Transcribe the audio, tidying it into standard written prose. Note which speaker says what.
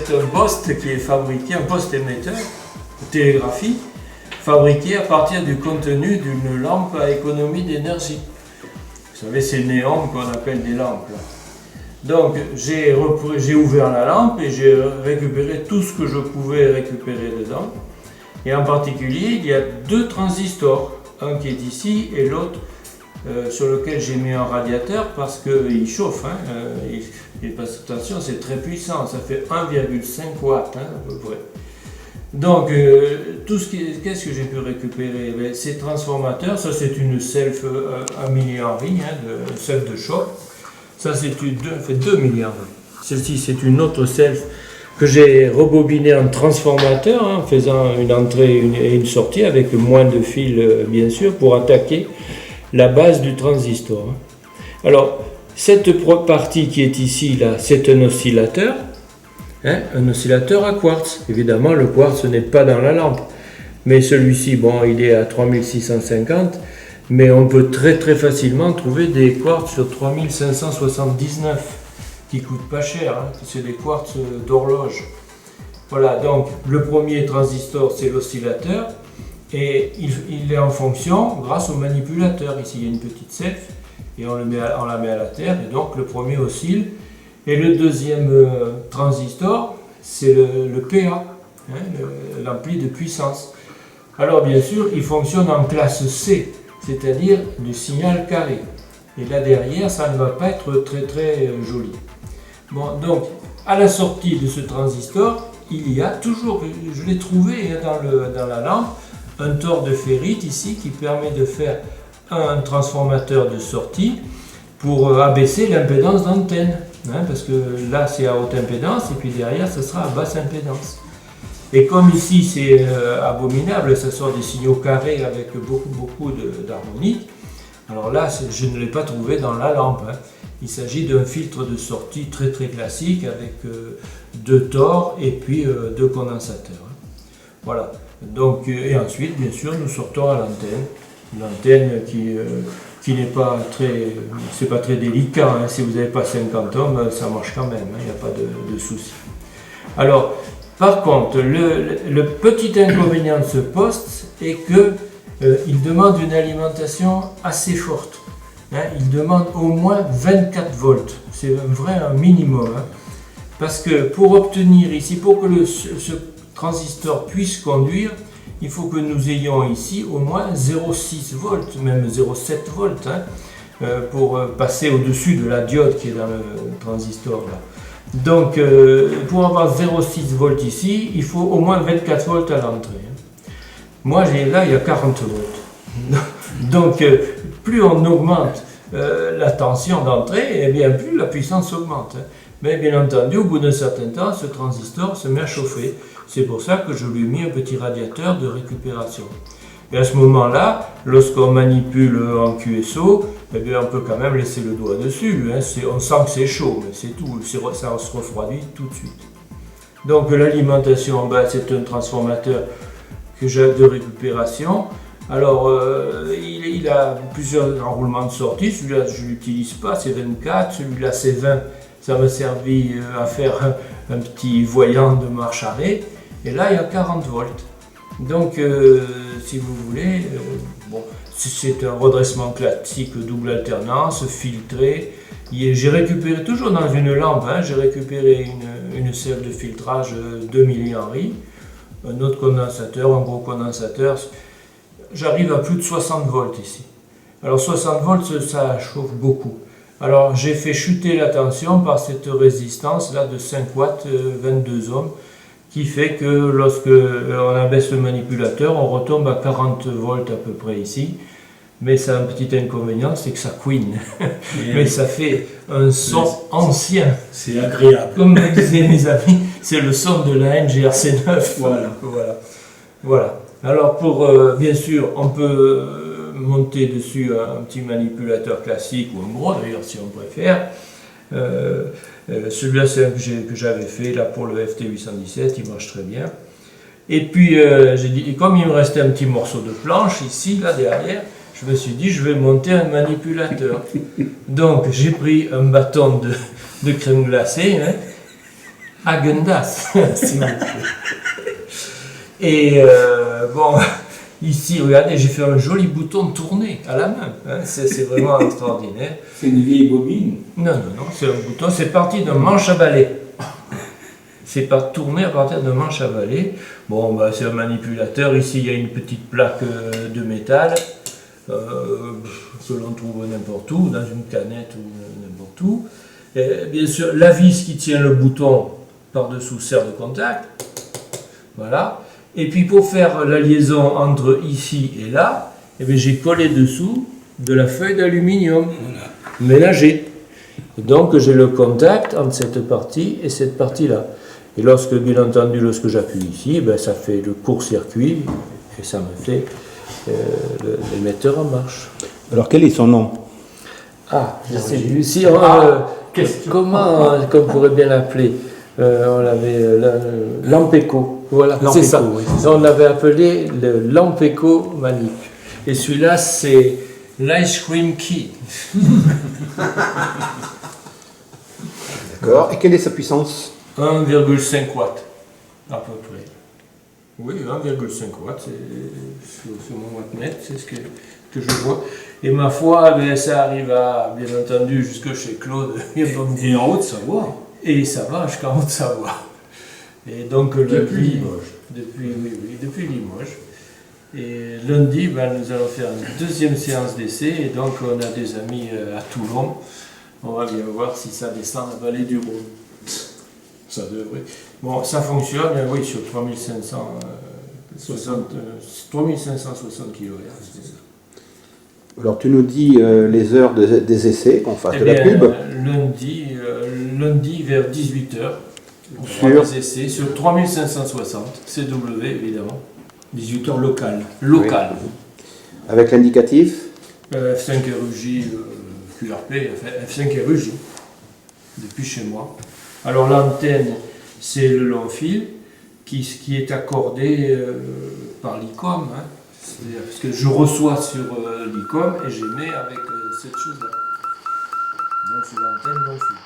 Speaker 1: c'est un poste qui est fabriqué, un poste émetteur de télégraphie, fabriqué à partir du contenu d'une lampe à économie d'énergie. Vous savez, ces néons qu'on appelle des lampes. Là. Donc, j'ai ouvert la lampe et j'ai récupéré tout ce que je pouvais récupérer dedans. Et en particulier, il y a deux transistors, un qui est ici et l'autre sur lequel j'ai mis un radiateur parce qu'il chauffe. Hein, attention, c'est très puissant, ça fait 1,5 watts hein, à peu près. Donc, qu'est-ce que j'ai pu récupérer? Ces transformateurs, ça c'est une self 1 mA, de self de choc. Ça fait 2 mA. Celle-ci c'est une autre self que j'ai rebobiné en transformateur, en faisant une entrée et une sortie avec moins de fils bien sûr pour attaquer la base du transistor. Alors cette partie qui est ici là, c'est un oscillateur à quartz. Évidemment le quartz n'est pas dans la lampe, mais celui-ci bon il est à 3650, mais on peut très facilement trouver des quartz sur 3579. Qui coûtent pas cher, hein. C'est des quartz d'horloge. Voilà, donc le premier transistor c'est l'oscillateur et il est en fonction grâce au manipulateur. Ici il y a une petite self et on la met à la terre et donc le premier oscille. Et le deuxième transistor c'est le PA, hein, l'ampli de puissance. Alors bien sûr il fonctionne en classe C, c'est-à-dire du signal carré. Et là derrière ça ne va pas être très joli. Bon, donc, à la sortie de ce transistor, il y a toujours, je l'ai trouvé dans la lampe, un tore de ferrite ici qui permet de faire un transformateur de sortie pour abaisser l'impédance d'antenne. Hein, parce que là, c'est à haute impédance et puis derrière, ce sera à basse impédance. Et comme ici, c'est abominable, ça sort des signaux carrés avec beaucoup d'harmoniques. Alors là, je ne l'ai pas trouvé dans la lampe. Hein. Il s'agit d'un filtre de sortie très classique avec deux tores et puis deux condensateurs. Hein. Voilà. Donc, et ensuite, bien sûr, nous sortons à l'antenne. L'antenne qui n'est pas c'est pas très délicat. Hein. Si vous n'avez pas 50 ohms, ça marche quand même. Hein. Il n'y a pas de souci. Alors, par contre, le petit inconvénient de ce poste est que il demande une alimentation assez forte. Hein, il demande au moins 24 volts. C'est un minimum. Hein, parce que pour obtenir ici, pour que ce transistor puisse conduire, il faut que nous ayons ici au moins 0,6 volts, même 0,7 volts, hein, pour passer au-dessus de la diode qui est dans le transistor là. Donc, pour avoir 0,6 volts ici, il faut au moins 24 volts à l'entrée. Moi, là, il y a 40 volts. Donc, plus on augmente la tension d'entrée, et bien plus la puissance augmente. Mais bien entendu, au bout d'un certain temps, ce transistor se met à chauffer. C'est pour ça que je lui ai mis un petit radiateur de récupération. Et à ce moment-là, lorsqu'on manipule en QSO, eh bien, on peut quand même laisser le doigt dessus. Hein. On sent que c'est chaud, mais c'est tout. Ça se refroidit tout de suite. Donc, l'alimentation en bas, c'est un transformateur que j'ai de récupération. Alors, il a plusieurs enroulements de sortie. Celui-là, je ne l'utilise pas, c'est 24. Celui-là, c'est 20. Ça m'a servi à faire un petit voyant de marche arrêt. Et là, il y a 40 volts. Donc, si vous voulez, bon, c'est un redressement classique double alternance, filtré. J'ai récupéré, toujours dans une lampe, hein, j'ai récupéré une selle de filtrage 2 mA. Un autre condensateur, un gros condensateur, j'arrive à plus de 60 volts ici. Alors 60 volts, ça chauffe beaucoup. Alors j'ai fait chuter la tension par cette résistance là de 5 watts, 22 ohms, qui fait que lorsque on abaisse le manipulateur, on retombe à 40 volts à peu près ici. Mais ça a un petit inconvénient, c'est que ça couine. Mais ça fait un son ancien.
Speaker 2: C'est agréable.
Speaker 1: Comme me disaient mes amis, c'est le son de la NGRC9. Voilà. Alors bien sûr, on peut monter dessus un petit manipulateur classique ou un gros d'ailleurs si on préfère. Celui-là c'est un que j'avais fait là pour le FT817, il marche très bien. Et puis j'ai dit, comme il me restait un petit morceau de planche ici, là derrière, je me suis dit je vais monter un manipulateur. Donc j'ai pris un bâton de crème glacée, hein, Agendas, s'il vous plaît. Et bon, ici, regardez, j'ai fait un joli bouton tourné à la main. Hein, c'est vraiment extraordinaire.
Speaker 2: C'est une vieille bobine.
Speaker 1: Non, c'est un bouton, c'est parti d'un manche à balai. C'est pas tourné à partir d'un manche à balai. Bon, bah, c'est un manipulateur. Ici, il y a une petite plaque de métal que l'on trouve n'importe où, dans une canette ou n'importe où. Et, bien sûr, la vis qui tient le bouton par-dessous sert de contact. Voilà. Et puis pour faire la liaison entre ici et là, eh bien, j'ai collé dessous de la feuille d'aluminium mélangée. Donc j'ai le contact entre cette partie et cette partie-là. Et lorsque, bien entendu, lorsque j'appuie ici, ben, ça fait le court-circuit et ça me fait l'émetteur en marche.
Speaker 3: Alors quel est son nom?
Speaker 1: Ah, je sais plus. Si comment on pourrait bien l'appeler? On l'avait Lampeco. Voilà, c'est ça. Oui, on l'avait appelé le Lampeco Manip. Et celui-là, c'est l'Ice Cream Key.
Speaker 3: D'accord. Et quelle est sa puissance?
Speaker 1: 1,5 watts, à peu près. Oui, 1,5 watts, c'est sur mon wattmètre, c'est ce que je vois. Et ma foi, ben, ça arrive à, bien entendu, jusque chez Claude.
Speaker 2: Et en Haute-Savoie.
Speaker 1: Et ça va jusqu'en Haute-Savoie. Et donc,
Speaker 2: Depuis Limoges.
Speaker 1: Depuis Limoges. Et lundi, ben, nous allons faire une deuxième séance d'essai. Et donc, on a des amis à Toulon. On va bien voir si ça descend la vallée du Rhône. Ça devrait. Bon, ça fonctionne, oui, sur 3560 kHz.
Speaker 3: Alors tu nous dis les heures des essais, qu'on fasse de la pub.
Speaker 1: Lundi vers 18h, on fera des essais sur 3560, CW évidemment.
Speaker 2: 18h local.
Speaker 1: Local.
Speaker 3: Oui. Avec l'indicatif
Speaker 1: F5RUJ QRP, F5RUJ, depuis chez moi. Alors l'antenne, c'est le long fil qui est accordé par l'ICOM. Hein. Parce que je reçois sur l'ICOM et j'émets avec cette chose-là. Donc c'est l'antenne long fil.